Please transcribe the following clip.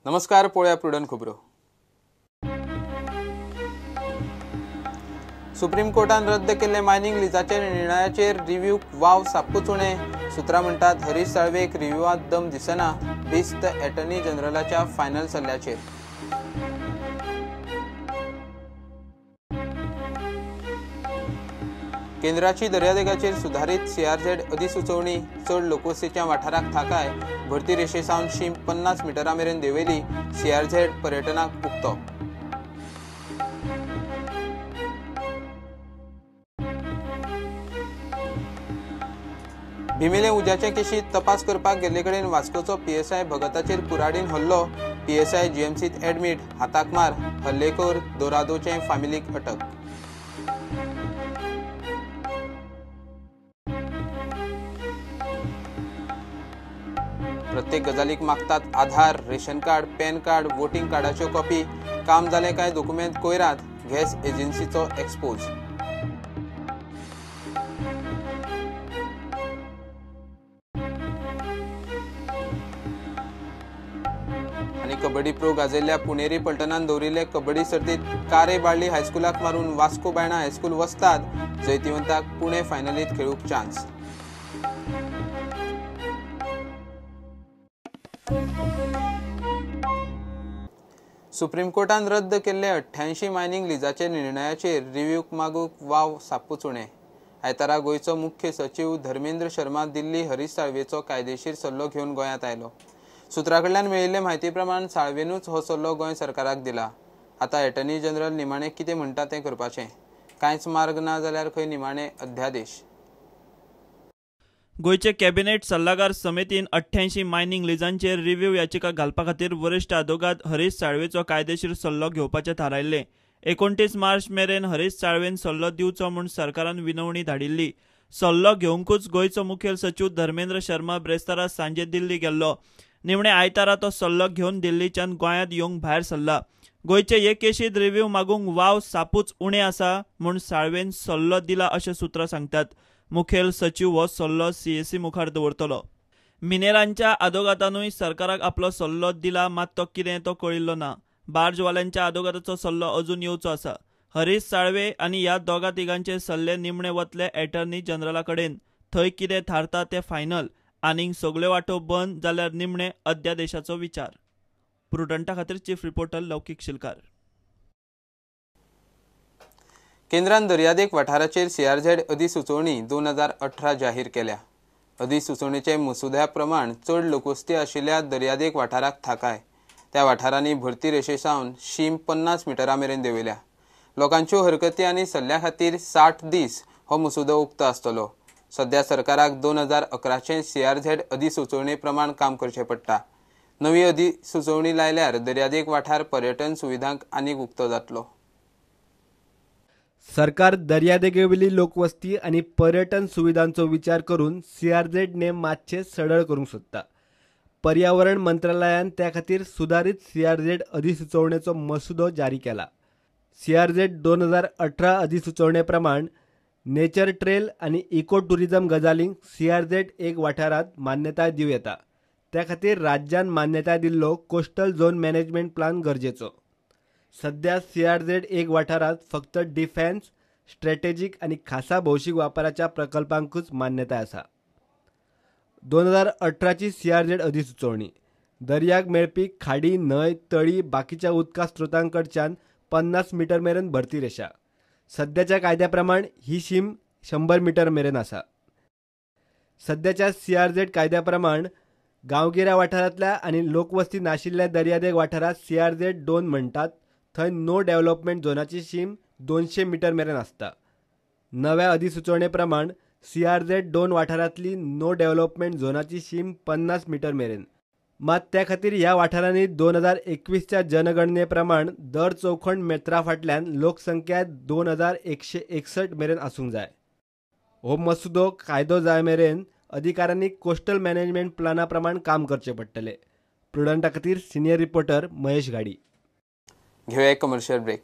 नमस्कार, पळया प्रुडंट खबरो। सुप्रीम कोर्टान रद्द केल्ले मायनिंग लिजाचे निर्णयाचेर रिव्ह्यूक वाव सापूच उणे। सुत्रां म्हणटात हरीश साळवेक रिव्ह्यूआत दम दिसना, बिस्त एटर्नी जनरलाच्या फायनल सल्ल्याचेर। केंद्राची दर्यादेगाचेर सुधारित सीआरझेड अधिसुचोवणी, चड लोकवस्तीच्या वाठाराक थाकाय, भरती रेशेसावन शीम 50 मिटरां मेरेन देंवयली, सीआरझेड पर्यटनाक उक्तो। भिमेले उज्याचे केशीत तपास करपाक गेल्ले कडेन वास्कोचो पीएसआय भगताचेर कुऱ्हाडीन हल्लो, पीएसआय जीएमसीत एडमीट, हाताक मार, हल्लेखोर दोरादोचे फामिलीक अटक। प्रत्येक गजालीक मागतात Aadhaar, ration card, PAN card, voting कार्डाच्यो कॉपी। काम जाले काय डॉक्युमेंट कोयरात, गॅस एजन्सीचो एक्सपोज। आणि कबड्डी प्रो गाजयल्ल्या पुणेरी पलटणान दवरिल्ले कबड्डी सर्तीत कारे बाळ्ळी हायस्कुलाक मारून वास्को बायणा हायस्कूल वस्ताद, जैतिवंताक पुणे फायनलीत खेळूक चान्स। सुप्रीम कोर्टान रद्द केल्ले 88 मायनिंग लिजाचे निर्णयाचेर रिव्ह्यूक मागूक वाव सापूच उणे। आयतारा गोंयचो मुख्य सचिव धर्मेंद्र शर्मा दिल्ली हरीश साळवेचो कायदेशीर सल्लो घेवन गोंयांत आयलो। सुत्रां कडल्यान मेळिल्ले म्हायती प्रमाण साळवेनूच हो सल्लो गोंय सरकाराक दिला। आतां एटर्नी जनरल निमाणें कितें म्हणटा तें करपाचें, कांयच मार्ग ना जाल्यार खंय निमाणे अध्यादेश। गोयचे कॅबिनेट सल्लागार समितीन 88 मायनिंग लिजांचेर रिव्ह्यू याचिका घालपा खातीर वरिष्ठ आदवोगाद हरीश साळवेचो कायदेशीर सल्लो घेवपाचें थारायल्लें। 29 मार्च मेरेन हरीश साळवेन सल्लो दिवचो म्हूण सरकारान विनवणी धाडिल्ली। सल्लो घेवंकूच गोंयचो मुखेल सचिव धर्मेंद्र शर्मा ब्रेस्तारा सांजे दिल्ली गेल्लो। निमणे आयतारा तो सल्लो घेवन दिल्लीच्यान गोंयांत येवंक भायर सरला। गोंयचे हे केशीत रिव्ह्यू मागूंक वाव सापूच उणे आसा म्हूण साळवेन सल्लो दिला अशें सुत्रां सांगतात। मुखेल सचिव हो सल्लो सीएसी मुखार दवरतलो। मिनेरांच्या आदवोगादानूय सरकाराक आपलो सल्लो दिला, मात तो कितें तो कळिल्लो ना। बार्जवाल्यांच्या आदवोगादाचो सल्लो अजून येवचो आसा। हरीश साळवे आनी ह्या दोगा तिगांचे सल्ले निमणे वतले एटर्नी जनरला कडेन। थंय कितें थारता तें फायनल, आनीक सगळ्यो वाटो बंद जाल्यार निमणे अध्यादेशाचो विचार। प्रुडंटा खातीर चीफ रिपोर्टर लौकीक शिलकार। केंद्रान दर्यादेग वाठाराचेर सीआरझेड अधिसुचोवणी 2018 जाहीर केल्या। अधिसुचोवणेचे मसुद्या प्रमाण चड लोकवस्ती आशिल्ल्या दर्यादेग वाठाराक थाकाय, त्या वाठारांनी भरती रेशेसावन शीम 50 मिटरां मेरेन देंवयल्या। लोकांच्यो हरकती आनी सल्ल्या खातीर 60 दीस हो मसुदो उक्तो आसतलो। सध्या सरकाराक 2011चे सीआरझेड अधिसुचोवणे प्रमाण काम करचें पडटा। नवी अधिसुचोवणी लायल्यार दर्यादेग वाठार पर्यटन सुविधांक आनीक उक्तो जातलो। सरकार दर्यादेगेवयली लोकवस्ती आनी पर्यटन सुविधांचो विचार करून सीआरझेड नेम मातशे सडळ करूंक सोदता। पर्यावरण मंत्रालयान त्या खातीर सुधारीत सीआरझेड अधिसुचोवणेचो मसुदो जारी केला। सीआरझेड 2018 अधिसुचोवणे प्रमाण नेचर ट्रेल आनी इको टुरिझम गजालींक सीआरझेड एक वाठारांत मान्यताय दिवं येता। त्या खातीर राज्यान मान्यताय दिल्लो कोस्टल झोन मॅनेजमेंट प्लान गरजेचो। सध्या सीआरझेड एक वाठारांत फक्त डिफेन्स, स्ट्रॅटेजीक आनी खासा भौशीक वापराच्या प्रकल्पांकूच मान्यताय आसा। 2018ची सीआरझेड अधिसुचोवणी दर्याक मेळपी खाडी, न्हंय, तळी, बाकीच्या उदका स्त्रोतांकडच्यान 50 मिटर मेरेन भरती रेशा। सध्याच्या कायद्या प्रमाण ही शीम 100 मिटर मेरेन आसा। सध्याच्या सीआरझेड कायद्या प्रमाण गांवगिऱ्या वाठारांतल्या आनी लोकवस्ती नाशिल्ल्या दर्यादेग वाठारात सीआरझेड 2 म्हणटात, थंय नो डेव्हलपमेंट झोनाची शीम 200 मिटर मेरेन आसता। नव्या अधिसुचोवणे प्रमाण सीआरझेड 2 वाठारांतली नो डेव्हलपमेंट झोनाची शीम 50 मिटर मेरेन। मात त्या खातीर ह्या वाठारांनी 2021च्या जनगणने प्रमाण दर चौखण मेत्रा फाटल्यान लोकसंख्या 2161 मेरेन आसूंक जाय। हो मसुदो कायदो जाय मेरेन अधिकाऱ्यांनी कोस्टल मॅनेजमेंट प्लाना प्रमाण काम करचें पडटलें। प्रुडंटा खातीर सिनियर रिपोर्टर महेश गाडी। घेऊया एक कमर्शियल ब्रेक।